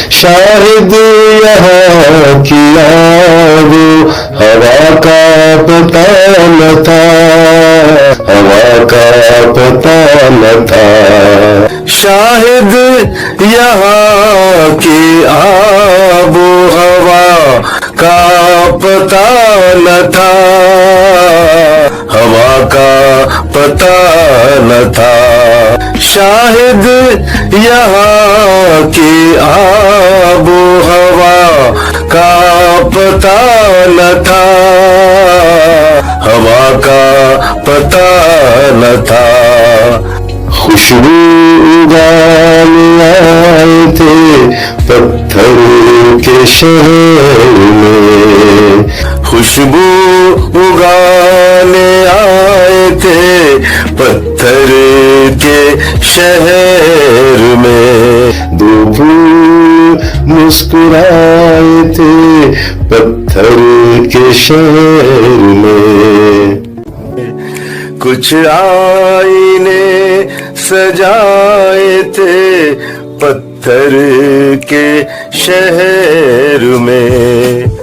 شاہد یہاں کی آب و ہوا کا پتہ نہ تھا، ہوا کا پتہ نہ تھا۔ شاہد یہاں کی آب و ہوا کا پتہ نہ تھا، ہوا کا پتہ نہ تھا۔ شاہد یہاں کی آب و ہوا کا پتہ نہ تھا، ہوا کا پتہ نہ تھا۔ خوشبو اگانے آئے تھے پتھر کے شہر میں، خوشبو اگانے آئے تھے پتھر کے شہر میں، دو پھول مسکرائے تھے پتھر کے شہر میں، کچھ آئینے سجائے تھے پتھر کے شہر میں،